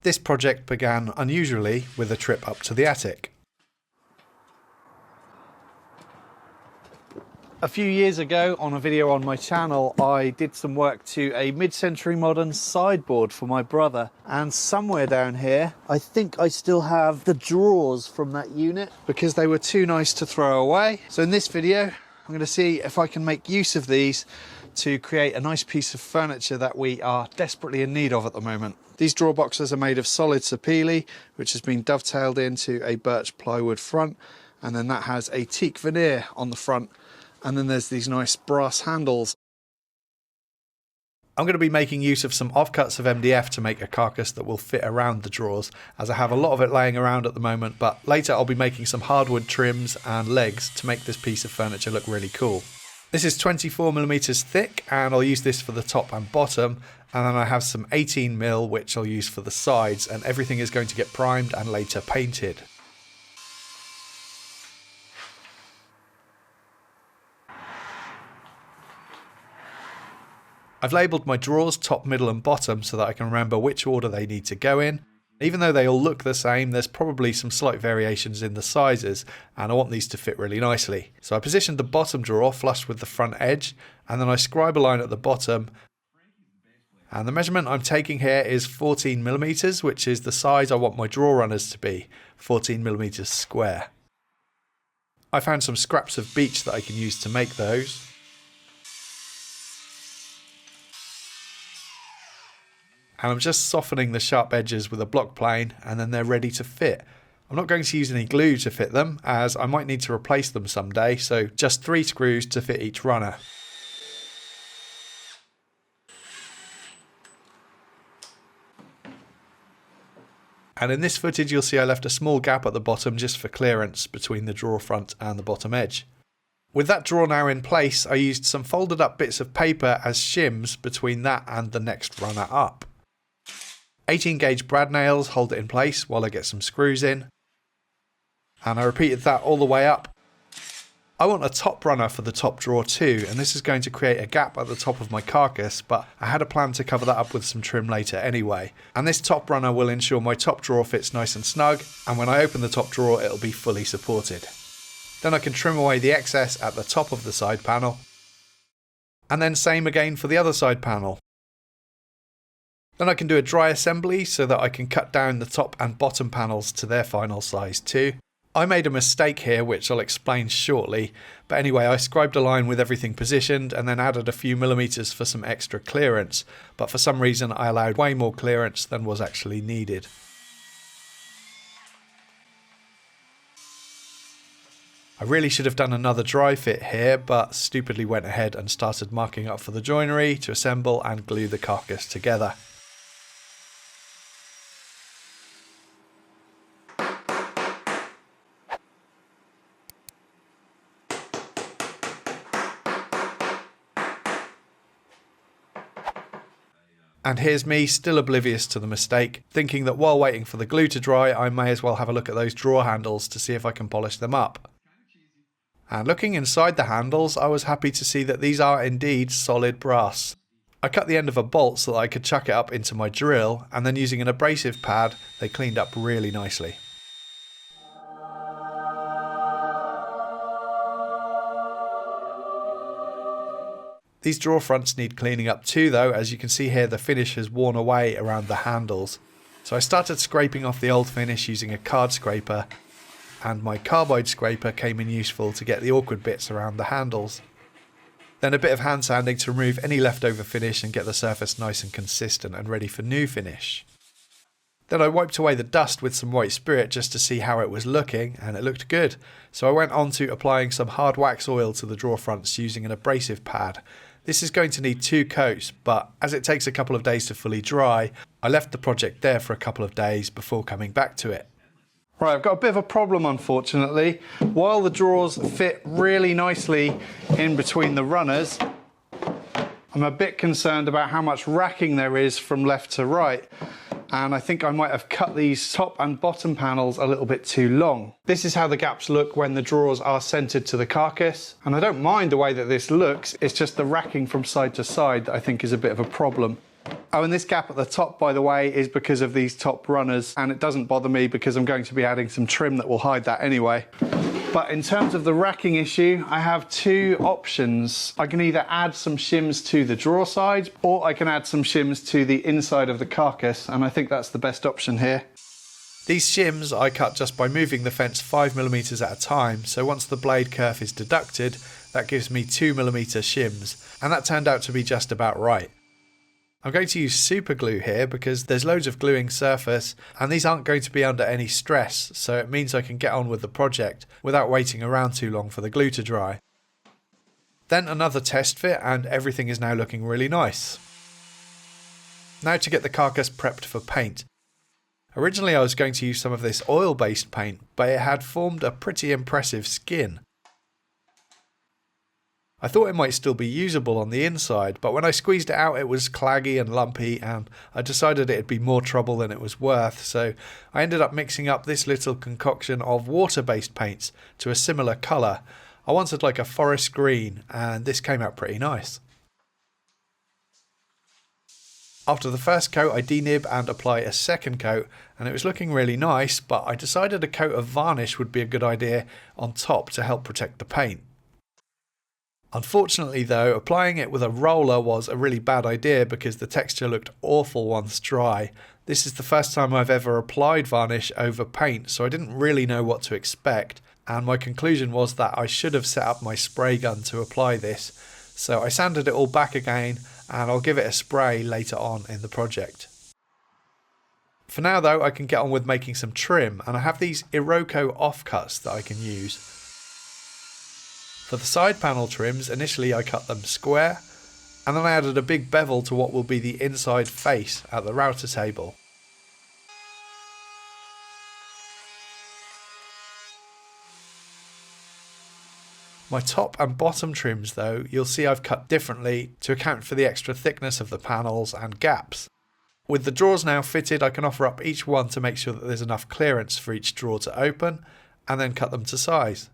This project began unusually with a trip up to the attic. A few years ago, on a video on my channel, I did some work to a mid-century modern sideboard for my brother, and somewhere down here I think I still have the drawers from that unit because they were too nice to throw away. So in this video I'm going to see if I can make use of these to create a nice piece of furniture that we are desperately in need of at the moment. These drawer boxes are made of solid sapele, which has been dovetailed into a birch plywood front, and then that has a teak veneer on the front. And then there's these nice brass handles. I'm going to be making use of some offcuts of MDF to make a carcass that will fit around the drawers, as I have a lot of it laying around at the moment, but later I'll be making some hardwood trims and legs to make this piece of furniture look really cool. This is 24mm thick, and I'll use this for the top and bottom, and then I have some 18mm which I'll use for the sides, and everything is going to get primed and later painted. I've labelled my drawers top, middle and bottom so that I can remember which order they need to go in. Even though they all look the same, there's probably some slight variations in the sizes, and I want these to fit really nicely. So I positioned the bottom drawer flush with the front edge, and then I scribe a line at the bottom. And the measurement I'm taking here is 14mm, which is the size I want my drawer runners to be, 14mm square. I found some scraps of beech that I can use to make those. And I'm just softening the sharp edges with a block plane, and then they're ready to fit. I'm not going to use any glue to fit them, as I might need to replace them someday, so just 3 screws to fit each runner. And in this footage you'll see I left a small gap at the bottom just for clearance between the drawer front and the bottom edge. With that drawer now in place, I used some folded up bits of paper as shims between that and the next runner up. 18 gauge brad nails hold it in place while I get some screws in, and I repeated that all the way up. I want a top runner for the top drawer too, and this is going to create a gap at the top of my carcass, but I had a plan to cover that up with some trim later anyway. And this top runner will ensure my top drawer fits nice and snug, and when I open the top drawer it'll be fully supported. Then I can trim away the excess at the top of the side panel, and then same again for the other side panel. Then I can do a dry assembly so that I can cut down the top and bottom panels to their final size too. I made a mistake here which I'll explain shortly, but anyway I scribed a line with everything positioned and then added a few millimeters for some extra clearance, but for some reason I allowed way more clearance than was actually needed. I really should have done another dry fit here, but stupidly went ahead and started marking up for the joinery to assemble and glue the carcass together. And here's me, still oblivious to the mistake, thinking that while waiting for the glue to dry, I may as well have a look at those drawer handles to see if I can polish them up. And looking inside the handles, I was happy to see that these are indeed solid brass. I cut the end of a bolt so that I could chuck it up into my drill, and then using an abrasive pad, they cleaned up really nicely. These drawer fronts need cleaning up too though, as you can see here the finish has worn away around the handles. So I started scraping off the old finish using a card scraper, and my carbide scraper came in useful to get the awkward bits around the handles. Then a bit of hand sanding to remove any leftover finish and get the surface nice and consistent and ready for new finish. Then I wiped away the dust with some white spirit just to see how it was looking, and it looked good. So I went on to applying some hard wax oil to the drawer fronts using an abrasive pad. This is going to need 2 coats, but as it takes a couple of days to fully dry, I left the project there for a couple of days before coming back to it. Right, I've got a bit of a problem unfortunately. While the drawers fit really nicely in between the runners, I'm a bit concerned about how much racking there is from left to right. And I think I might have cut these top and bottom panels a little bit too long. This is how the gaps look when the drawers are centered to the carcass. And I don't mind the way that this looks, it's just the racking from side to side that I think is a bit of a problem. Oh, and this gap at the top, by the way, is because of these top runners, and it doesn't bother me because I'm going to be adding some trim that will hide that anyway. But in terms of the racking issue, I have two options. I can either add some shims to the drawer side, or I can add some shims to the inside of the carcass, and I think that's the best option here. These shims I cut just by moving the fence 5mm at a time, so once the blade kerf is deducted, that gives me 2mm shims, and that turned out to be just about right. I'm going to use super glue here because there's loads of gluing surface and these aren't going to be under any stress, so it means I can get on with the project without waiting around too long for the glue to dry. Then another test fit and everything is now looking really nice. Now to get the carcass prepped for paint. Originally I was going to use some of this oil-based paint, but it had formed a pretty impressive skin. I thought it might still be usable on the inside, but when I squeezed it out it was claggy and lumpy, and I decided it'd be more trouble than it was worth, so I ended up mixing up this little concoction of water-based paints to a similar colour. I wanted like a forest green, and this came out pretty nice. After the first coat I denib and apply a second coat, and it was looking really nice, but I decided a coat of varnish would be a good idea on top to help protect the paint. Unfortunately though, applying it with a roller was a really bad idea because the texture looked awful once dry. This is the first time I've ever applied varnish over paint, so I didn't really know what to expect, and my conclusion was that I should have set up my spray gun to apply this. So I sanded it all back again, and I'll give it a spray later on in the project. For now though, I can get on with making some trim, and I have these Iroko offcuts that I can use. For the side panel trims, initially I cut them square, and then I added a big bevel to what will be the inside face at the router table. My top and bottom trims though, you'll see I've cut differently to account for the extra thickness of the panels and gaps. With the drawers now fitted, I can offer up each one to make sure that there's enough clearance for each drawer to open, and then cut them to size.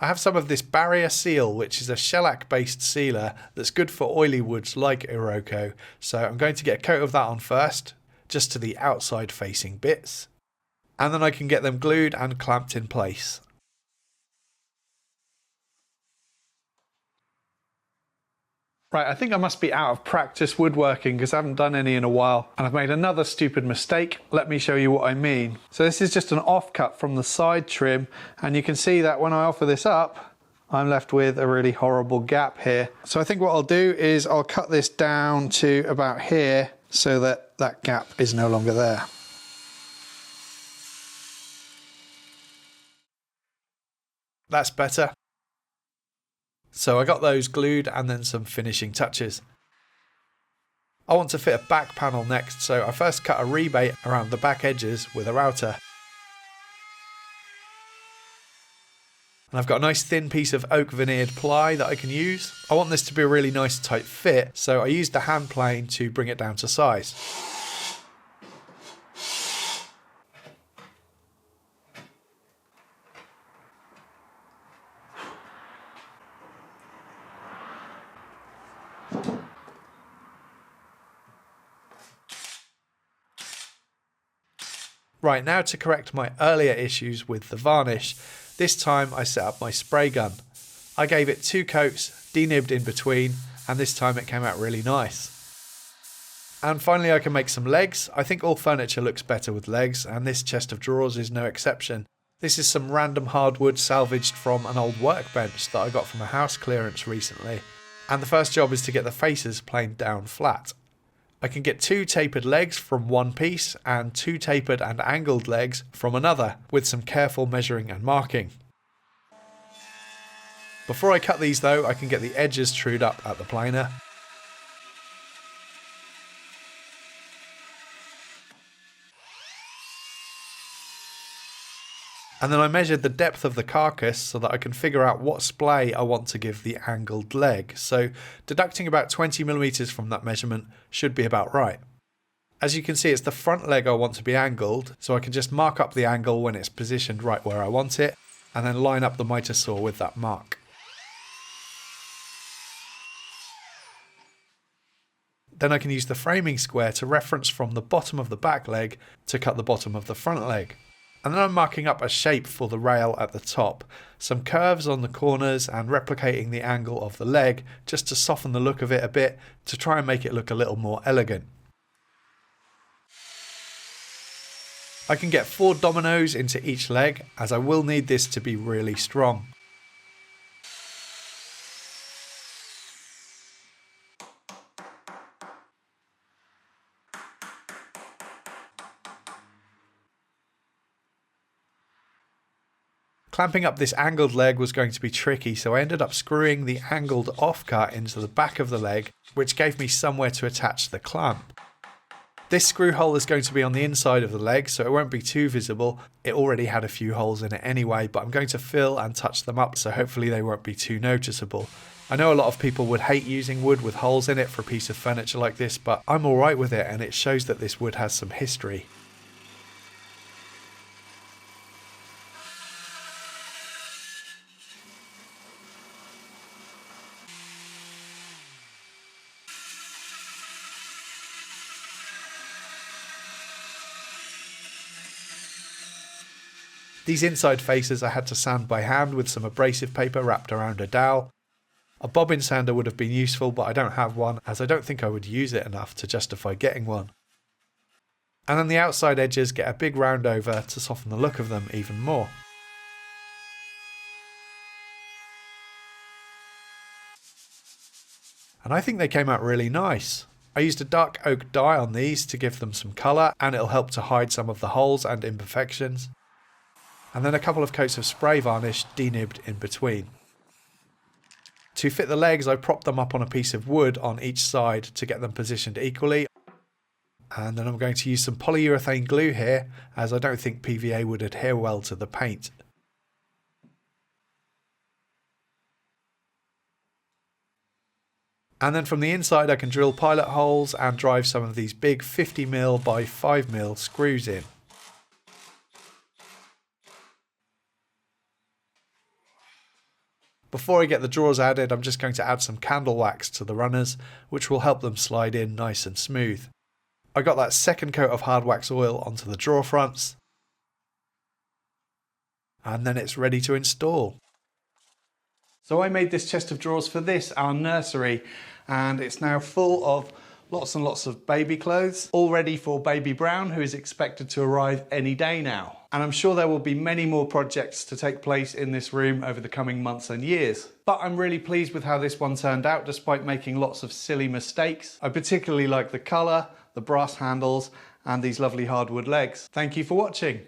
I have some of this barrier seal, which is a shellac based sealer that's good for oily woods like Iroko, so I'm going to get a coat of that on first, just to the outside facing bits, and then I can get them glued and clamped in place. Right, I think I must be out of practice woodworking because I haven't done any in a while, and I've made another stupid mistake. Let me show you what I mean. So this is just an offcut from the side trim, and you can see that when I offer this up, I'm left with a really horrible gap here. So I think what I'll do is I'll cut this down to about here so that that gap is no longer there. That's better. So I got those glued and then some finishing touches. I want to fit a back panel next, so I first cut a rebate around the back edges with a router. And I've got a nice thin piece of oak veneered ply that I can use. I want this to be a really nice tight fit, so I used a hand plane to bring it down to size. Right, now to correct my earlier issues with the varnish. This time I set up my spray gun. I gave it 2 coats, denibbed in between, and this time it came out really nice. And finally I can make some legs. I think all furniture looks better with legs, and this chest of drawers is no exception. This is some random hardwood salvaged from an old workbench that I got from a house clearance recently. And the first job is to get the faces planed down flat. I can get 2 tapered legs from one piece and 2 tapered and angled legs from another, with some careful measuring and marking. Before I cut these though, I can get the edges trued up at the planer. And then I measured the depth of the carcass so that I can figure out what splay I want to give the angled leg. So deducting about 20mm from that measurement should be about right. As you can see, it's the front leg I want to be angled, so I can just mark up the angle when it's positioned right where I want it, and then line up the miter saw with that mark. Then I can use the framing square to reference from the bottom of the back leg to cut the bottom of the front leg. And then I'm marking up a shape for the rail at the top, some curves on the corners and replicating the angle of the leg just to soften the look of it a bit to try and make it look a little more elegant. I can get 4 dominoes into each leg as I will need this to be really strong. Clamping up this angled leg was going to be tricky, so I ended up screwing the angled offcut into the back of the leg, which gave me somewhere to attach the clamp. This screw hole is going to be on the inside of the leg, so it won't be too visible. It already had a few holes in it anyway, but I'm going to fill and touch them up, so hopefully they won't be too noticeable. I know a lot of people would hate using wood with holes in it for a piece of furniture like this, but I'm alright with it, and it shows that this wood has some history. These inside faces I had to sand by hand with some abrasive paper wrapped around a dowel. A bobbin sander would have been useful, but I don't have one as I don't think I would use it enough to justify getting one. And then the outside edges get a big round over to soften the look of them even more. And I think they came out really nice. I used a dark oak dye on these to give them some colour, and it'll help to hide some of the holes and imperfections. And then a couple of coats of spray varnish denibbed in between. To fit the legs, I propped them up on a piece of wood on each side to get them positioned equally. And then I'm going to use some polyurethane glue here, as I don't think PVA would adhere well to the paint. And then from the inside I can drill pilot holes and drive some of these big 50mm by 5mm screws in. Before I get the drawers added, I'm just going to add some candle wax to the runners, which will help them slide in nice and smooth. I got that second coat of hard wax oil onto the drawer fronts, and then it's ready to install. So I made this chest of drawers for this, our nursery, and it's now full of lots and lots of baby clothes, all ready for baby Brown, who is expected to arrive any day now. And I'm sure there will be many more projects to take place in this room over the coming months and years. But I'm really pleased with how this one turned out, despite making lots of silly mistakes. I particularly like the colour, the brass handles, and these lovely hardwood legs. Thank you for watching.